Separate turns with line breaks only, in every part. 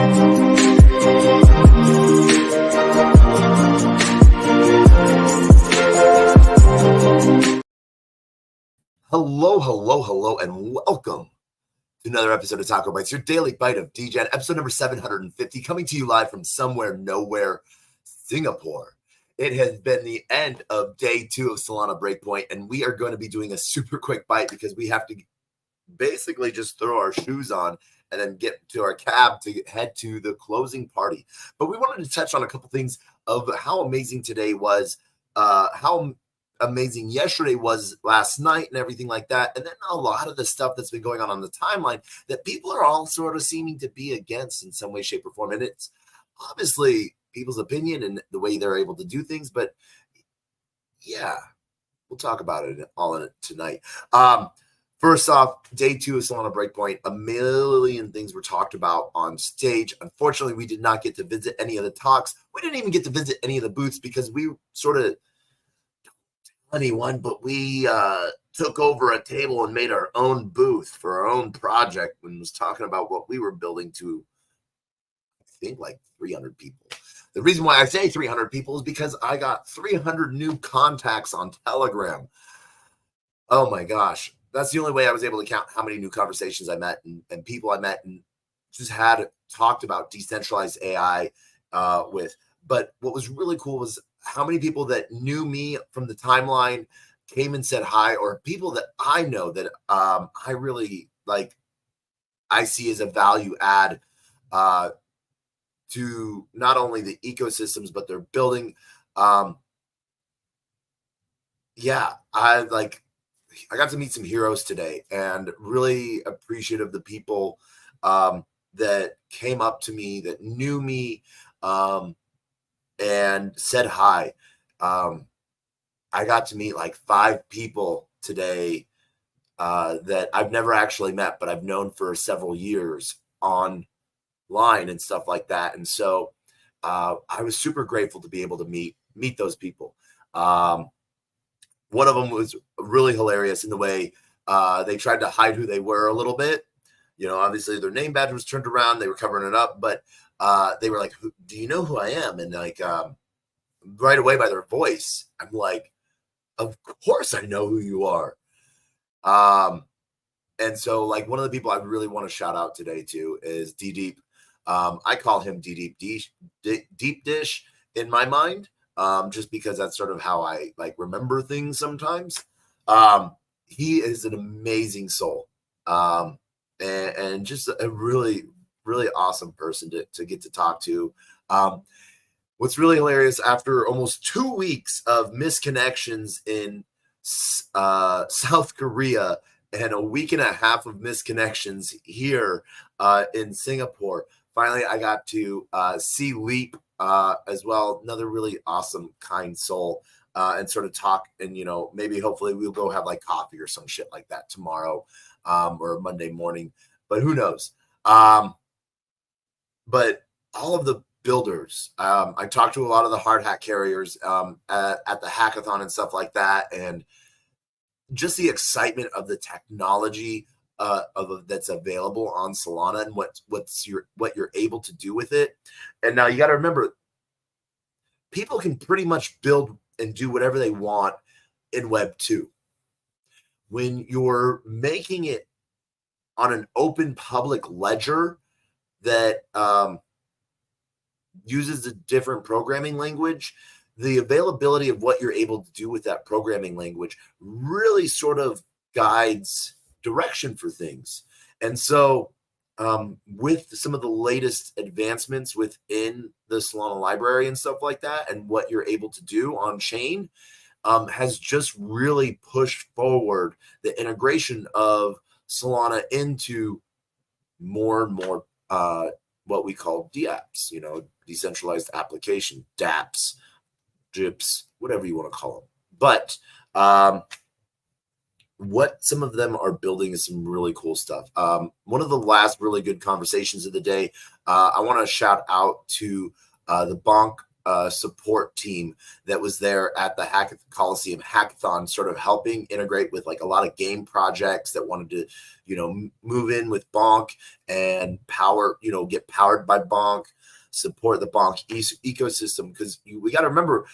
Hello, and welcome to another episode of TacoBytes, your daily bite of Degen, episode number 750, coming to you live from somewhere, nowhere, Singapore. It has been the end of day 2 of Solana Breakpoint, and we are going to be doing a super quick bite because we have to basically just throw our shoes on and then get to our cab to head to the closing party. But we wanted to touch on a couple things of how amazing today was, how amazing yesterday was last night and everything like that. And then a lot of the stuff that's been going on the timeline that people are all sort of seeming to be against in some way, shape, or form. And it's obviously people's opinion and the way they're able to do things. But yeah, we'll talk about it all in it tonight. First off, day 2 of Solana Breakpoint, a million things were talked about on stage. Unfortunately, we did not get to visit any of the talks. We didn't even get to visit any of the booths because we sort of anyone, but we took over a table and made our own booth for our own project and was talking about what we were building to, I think, like 300 people. The reason why I say 300 people is because I got 300 new contacts on Telegram. Oh my gosh. That's the only way I was able to count how many new conversations I met and people I met and just had talked about decentralized AI with. But what was really cool was how many people that knew me from the timeline came and said hi, or people that I know that I really like, I see as a value add to not only the ecosystems, but they're building. Yeah, I got to meet some heroes today and really appreciative of the people that came up to me, that knew me, and said hi. I got to meet like 5 people today that I've never actually met, but I've known for several years online and stuff like that. And so I was super grateful to be able to meet those people. One of them was really hilarious in the way they tried to hide who they were a little bit. You know, obviously their name badge was turned around. They were covering it up, but they were like, do you know who I am? And like, right away by their voice, I'm like, of course I know who you are. And so like one of the people I really want to shout out today too is D-Deep. I call him D-Deep Deep Dish in my mind, just because that's sort of how I like remember things sometimes. He is an amazing soul. And just a really, really awesome person to get to talk to. What's really hilarious, after almost 2 weeks of misconnections in South Korea and a week and a half of misconnections here in Singapore, finally I got to see Leap as well, another really awesome, kind soul, and sort of talk. And, you know, maybe hopefully we'll go have like coffee or some shit like that tomorrow or Monday morning, but who knows? But all of the builders, I talked to a lot of the hard hat carriers at the hackathon and stuff like that, and just the excitement of the technology that's available on Solana and what you're able to do with it. And now you got to remember, people can pretty much build and do whatever they want in Web 2. When you're making it on an open public ledger that uses a different programming language, the availability of what you're able to do with that programming language really sort of guides direction for things. And so with some of the latest advancements within the Solana library and stuff like that, and what you're able to do on chain, has just really pushed forward the integration of Solana into more and more what we call DApps, you know, decentralized application, DApps, DIPs, whatever you want to call them. But what some of them are building is some really cool stuff. One of the last really good conversations of the day, I want to shout out to the Bonk support team that was there at the Coliseum Hackathon, sort of helping integrate with like a lot of game projects that wanted to, move in with Bonk and get powered by Bonk, support the Bonk ecosystem. Because we got to remember,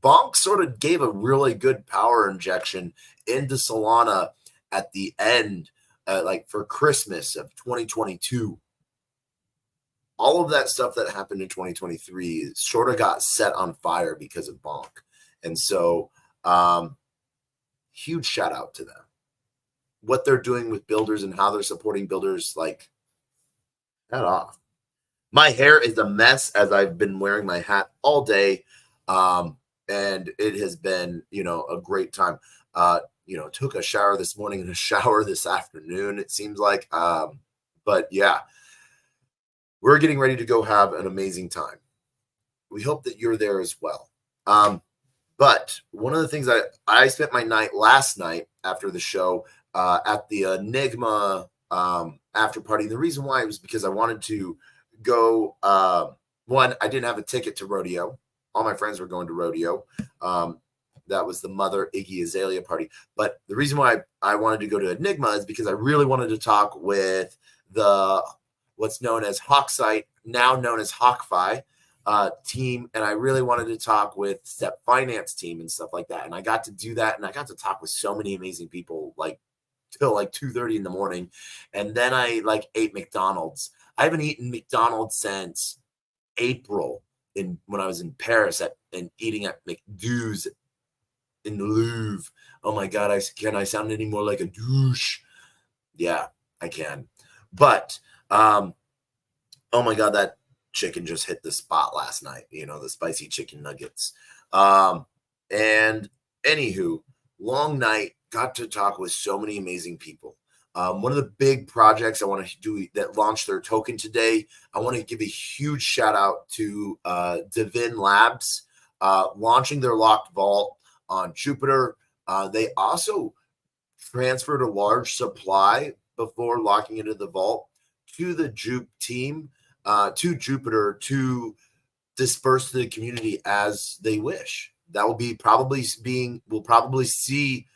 Bonk sort of gave a really good power injection into Solana at the end, like for Christmas of 2022. All of that stuff that happened in 2023 sort of got set on fire because of Bonk. And so huge shout out to them. What they're doing with builders and how they're supporting builders, like, head off. My hair is a mess as I've been wearing my hat all day. And it has been, a great time. Took a shower this morning and a shower this afternoon, it seems like. But yeah, we're getting ready to go have an amazing time. We hope that you're there as well. But one of the things I spent my night last night after the show at the Enigma after party. The reason why was because I wanted to go. One, I didn't have a ticket to rodeo. All my friends were going to rodeo. That was the Mother Iggy Azalea party. But the reason why I wanted to go to Enigma is because I really wanted to talk with the what's known as Hawksite, now known as HawkFi team. And I really wanted to talk with Step Finance team and stuff like that. And I got to do that. And I got to talk with so many amazing people, like till like 2:30 in the morning. And then I ate McDonald's. I haven't eaten McDonald's since April when I was in Paris and eating at McDou's in the Louvre. Oh my God, can I sound any more like a douche? Yeah, I can. But oh my God, that chicken just hit the spot last night, the spicy chicken nuggets. And anywho, long night, got to talk with so many amazing people. One of the big projects I want to do that launched their token today, I want to give a huge shout out to Degen Labs, launching their locked vault on Jupiter. They also transferred a large supply before locking into the vault to the Jupe team, to Jupiter, to disperse to the community as they wish. That will be we'll probably see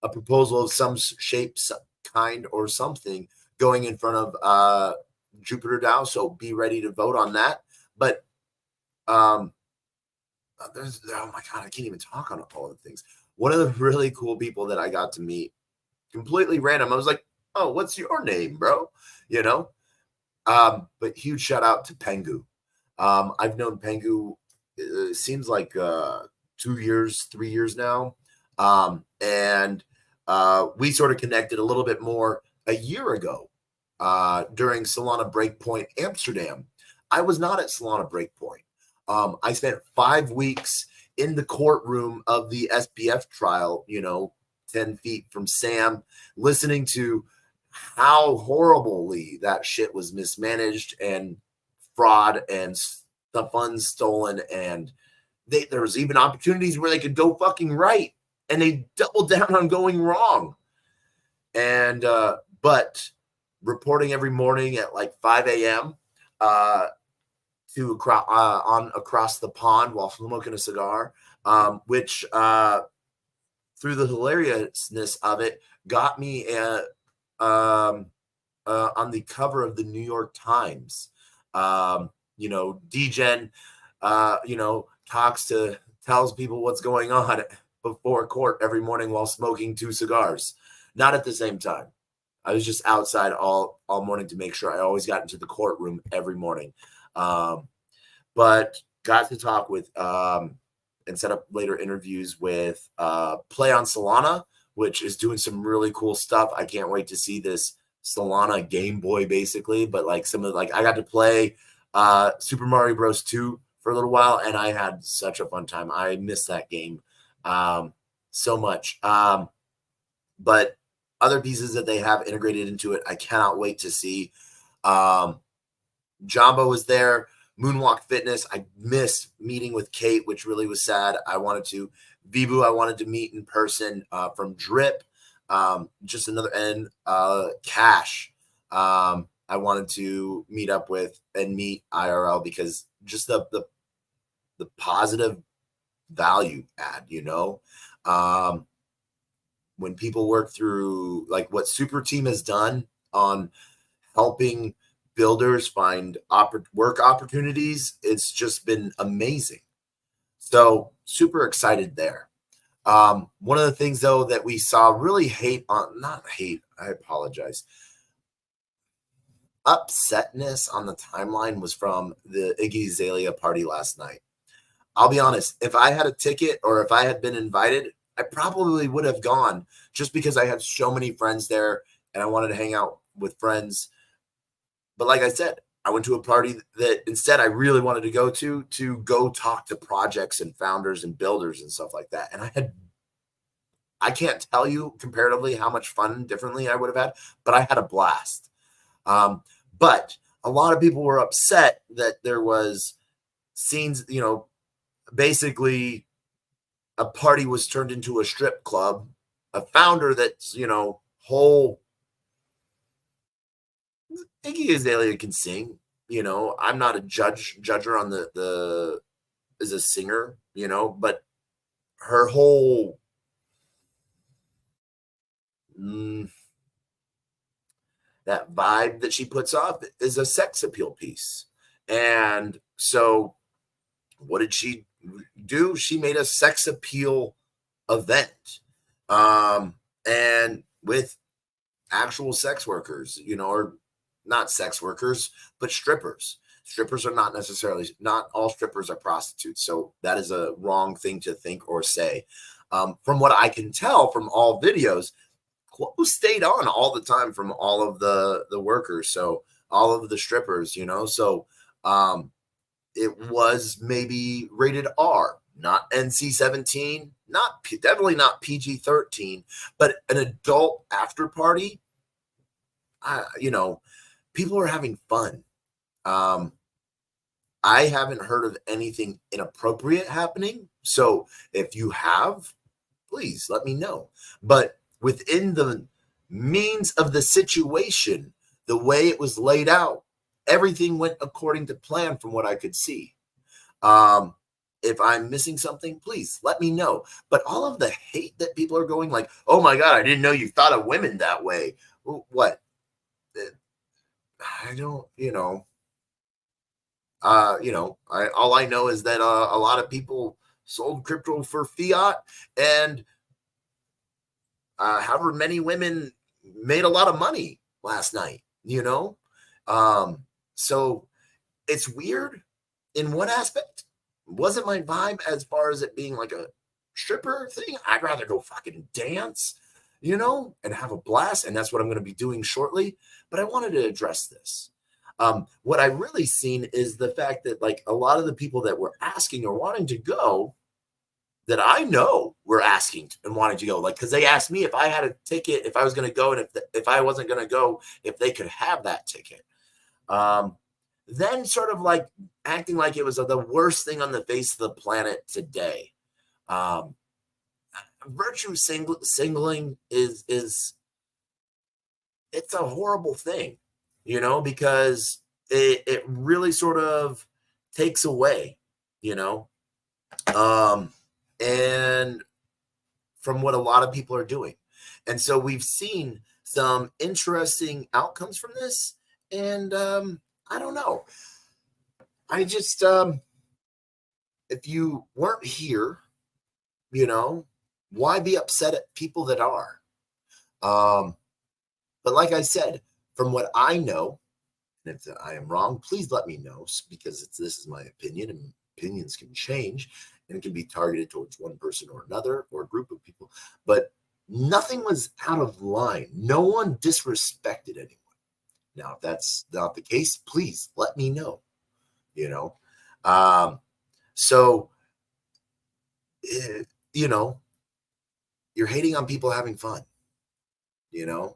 a proposal of some shape, kind, or something going in front of Jupiter DAO. So be ready to vote on that. But oh my God, I can't even talk on all the things. One of the really cool people that I got to meet, completely random. I was like, oh, what's your name, bro? But huge shout out to Pengu. I've known Pengu, it seems like 2 years, 3 years now. And we sort of connected a little bit more a year ago during Solana Breakpoint Amsterdam. I was not at Solana Breakpoint. I spent 5 weeks in the courtroom of the SBF trial, 10 feet from Sam, listening to how horribly that shit was mismanaged and fraud and the funds stolen. And there was even opportunities where they could go fucking right, and they doubled down on going wrong. And but reporting every morning at like 5 a.m. Across the pond while smoking a cigar, which through the hilariousness of it got me on the cover of the New York Times. Degen, tells people what's going on before court every morning while smoking 2 cigars. Not at the same time. I was just outside all morning to make sure I always got into the courtroom every morning. But got to talk with and set up later interviews with Play on Solana, which is doing some really cool stuff. I can't wait to see this Solana Game Boy, basically. But I got to play Super Mario Bros. 2 for a little while, and I had such a fun time. I missed that game so much. But other pieces that they have integrated into it, I cannot wait to see. Jumbo was there. Moonwalk Fitness. I missed meeting with Kate, which really was sad. I wanted to. Vibu, I wanted to meet in person from Drip. Just another end. Cash. I wanted to meet up with and meet IRL because just the the positive value add, when people work through like what Super Team has done on helping builders find work opportunities, it's just been amazing. So super excited there. One of the things though that we saw really I apologize. Upsetness on the timeline was from the Iggy Azalea party last night. I'll be honest, if I had a ticket or if I had been invited, I probably would have gone just because I had so many friends there and I wanted to hang out with friends. But like I said, I went to a party that instead I really wanted to go talk to projects and founders and builders and stuff like that. And I can't tell you comparatively how much fun differently I would have had, but I had a blast. But a lot of people were upset that there was scenes, basically a party was turned into a strip club, a founder that's, whole Iggy Azalea can sing, I'm not a judger on the as a singer, but her whole that vibe that she puts off is a sex appeal piece. And so what did she do? She made a sex appeal event. And with actual sex workers, or not sex workers, but strippers. Strippers are not all strippers are prostitutes. So that is a wrong thing to think or say. From what I can tell from all videos, clothes stayed on all the time from all of the workers. So all of the strippers, so it was maybe rated R, not NC-17, definitely not PG-13, but an adult after party. People are having fun. I haven't heard of anything inappropriate happening. So if you have, please let me know. But within the means of the situation, the way it was laid out, everything went according to plan from what I could see. If I'm missing something, please let me know. But all of the hate that people are going like, oh my God, I didn't know you thought of women that way. What? I don't, all I know is that a lot of people sold crypto for fiat, and however many women made a lot of money last night, so it's weird in one aspect. It wasn't my vibe as far as it being like a stripper thing. I'd rather go fucking dance, and have a blast. And that's what I'm going to be doing shortly. But I wanted to address this. What I really seen is the fact that like a lot of the people that were asking or wanting to go that I know were asking and wanting to go, like, because they asked me if I had a ticket, if I was going to go, and if I wasn't going to go, if they could have that ticket. Then sort of like acting like it was the worst thing on the face of the planet today. Virtue singling is it's a horrible thing, because it really sort of takes away, and from what a lot of people are doing. And so we've seen some interesting outcomes from this. And I don't know. I just, if you weren't here, why be upset at people that are? But like I said, from what I know, and if I am wrong, please let me know, because this is my opinion, and opinions can change and it can be targeted towards one person or another or a group of people. But nothing was out of line. No one disrespected anyone. Now, if that's not the case, please let me know, So, you're hating on people having fun, yeah,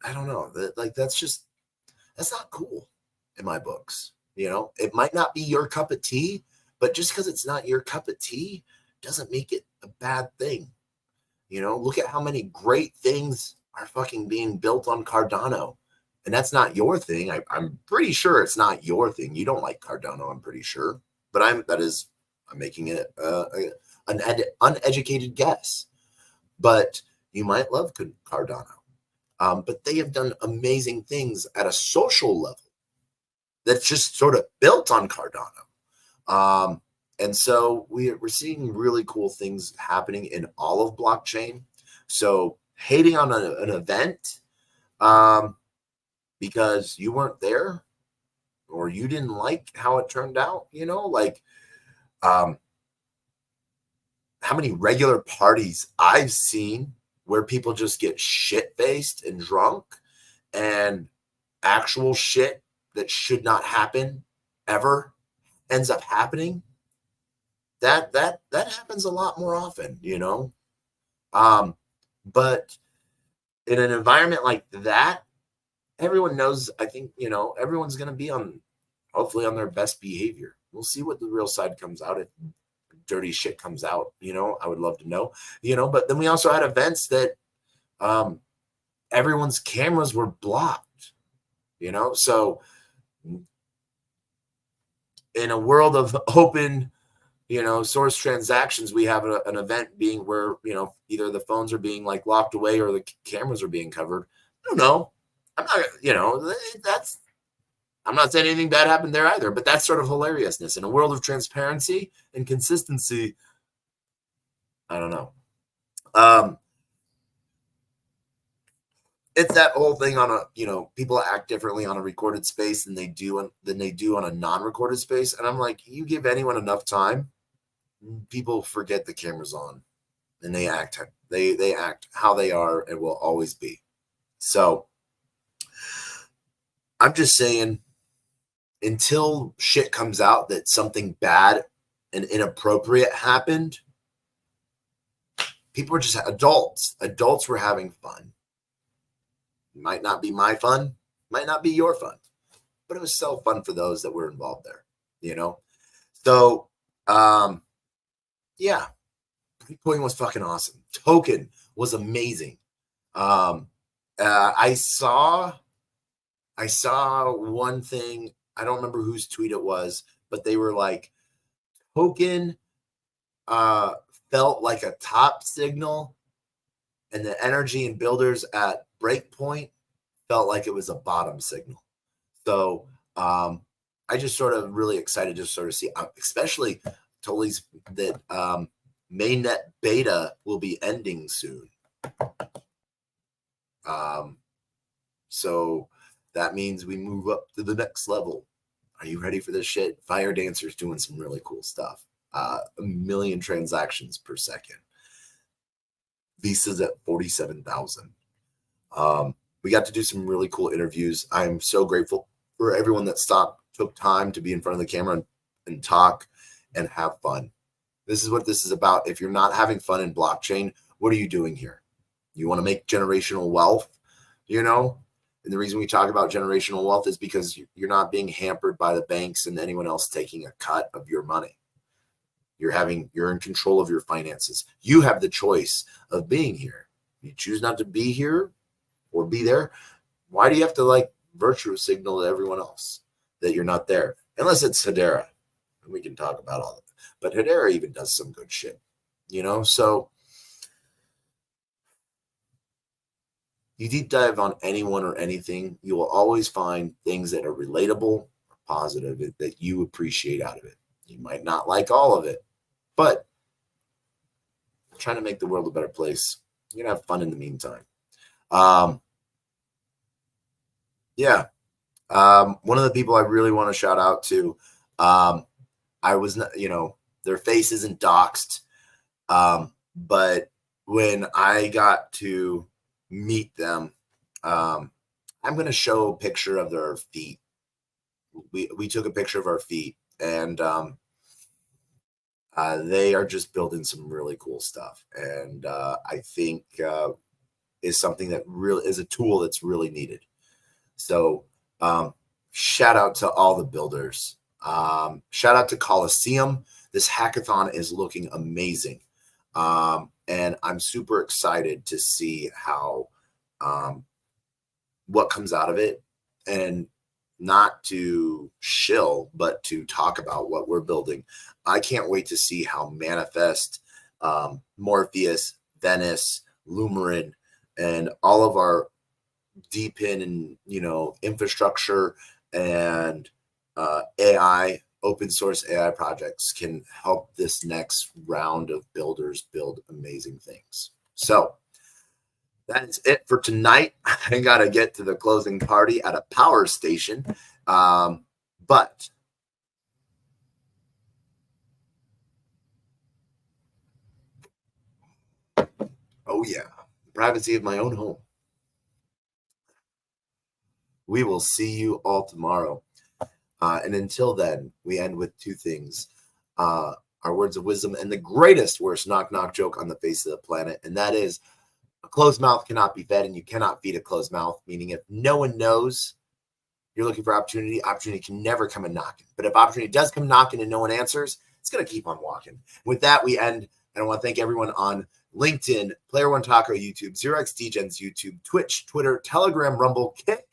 I don't know. That's not cool in my books. It might not be your cup of tea, but just because it's not your cup of tea doesn't make it a bad thing. Look at how many great things are fucking being built on Cardano And that's not your thing. I'm pretty sure it's not your thing. You don't like Cardano, I'm pretty sure. But I'm making it an uneducated guess. But you might love Cardano. But they have done amazing things at a social level that's just sort of built on Cardano. And so we're seeing really cool things happening in all of blockchain. So hating on an event because you weren't there or you didn't like how it turned out, like how many regular parties I've seen where people just get shit-faced and drunk and actual shit that should not happen ever ends up happening. That happens a lot more often, but in an environment like that, everyone knows, I think, everyone's going to be hopefully on their best behavior. We'll see what the real side comes out. If dirty shit comes out, I would love to know, but then we also had events that everyone's cameras were blocked, so in a world of open, source transactions, we have an event being where, either the phones are being like locked away or the cameras are being covered. I don't know. I'm not saying anything bad happened there either, but that's sort of hilariousness in a world of transparency and consistency. I don't know. It's that whole thing on people act differently on a recorded space than they do on a non-recorded space. And I'm like, you give anyone enough time, people forget the camera's on and they act how they are and will always be. So I'm just saying, until shit comes out that something bad and inappropriate happened, people were just adults. Adults were having fun. Might not be my fun, might not be your fun, but it was so fun for those that were involved there, So, yeah, Bitcoin was fucking awesome. Token was amazing. I saw one thing. I don't remember whose tweet it was, but they were like, Token felt like a top signal, and the energy and builders at breakpoint felt like it was a bottom signal. So I just sort of really excited to sort of see, especially totally that mainnet beta will be ending soon. So that means we move up to the next level. Are you ready for this shit? Fire Dancer's doing some really cool stuff. 1 million transactions per second. Visa's at 47,000. We got to do some really cool interviews. I'm so grateful for everyone that took time to be in front of the camera and talk and have fun. This is what this is about. If you're not having fun in blockchain, what are you doing here? You want to make generational wealth, And the reason we talk about generational wealth is because you're not being hampered by the banks and anyone else taking a cut of your money. You're in control of your finances. You have the choice of being here. You choose not to be here or be there. Why do you have to virtue signal to everyone else that you're not there? Unless it's Hedera, and we can talk about all of it. But Hedera even does some good shit, So you deep dive on anyone or anything, you will always find things that are relatable or positive that you appreciate out of it. You might not like all of it, but trying to make the world a better place. You're going to have fun in the meantime. One of the people I really want to shout out to, I was not, their face isn't doxed. But when I got to meet them, I'm going to show a picture of their feet. We took a picture of our feet, and they are just building some really cool stuff. And I think is something that really is a tool that's really needed. So shout out to all the builders. Shout out to Coliseum. This hackathon is looking amazing. And I'm super excited to see how what comes out of it. and not to shill, but to talk about what we're building. I can't wait to see how Manifest, Morpheus, Venice, Lumerin, and all of our deep in infrastructure and AI, open source AI projects can help this next round of builders build amazing things. So that's it for tonight. I got to get to the closing party at a power station. But oh yeah, privacy of my own home. We will see you all tomorrow. And until then, we end with two things. Our words of wisdom and the greatest worst knock knock joke on the face of the planet. And that is, a closed mouth cannot be fed, and you cannot feed a closed mouth. Meaning if no one knows you're looking for opportunity can never come a knocking. But if opportunity does come knocking and no one answers, it's going to keep on walking. With that, we end. And I want to thank everyone on LinkedIn, Player One Taco YouTube, Xerox Degens YouTube, Twitch, Twitter, Telegram, Rumble, Kick,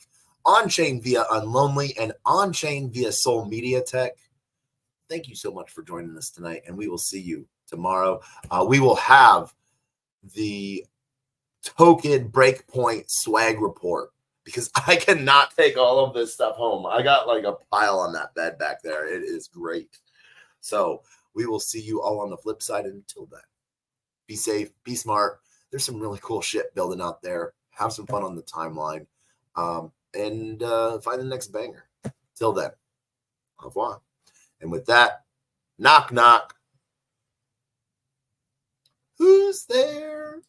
on-chain via Unlonely, and on-chain via Soul Media Tech. Thank you so much for joining us tonight, and we will see you tomorrow. We will have the token breakpoint swag report because I cannot take all of this stuff home. I got like a pile on that bed back there. It is great. So we will see you all on the flip side. Until then, be safe, be smart. There's some really cool shit building out there. Have some fun on the timeline. And find the next banger. Till then, au revoir. And with that, knock, knock. Who's there?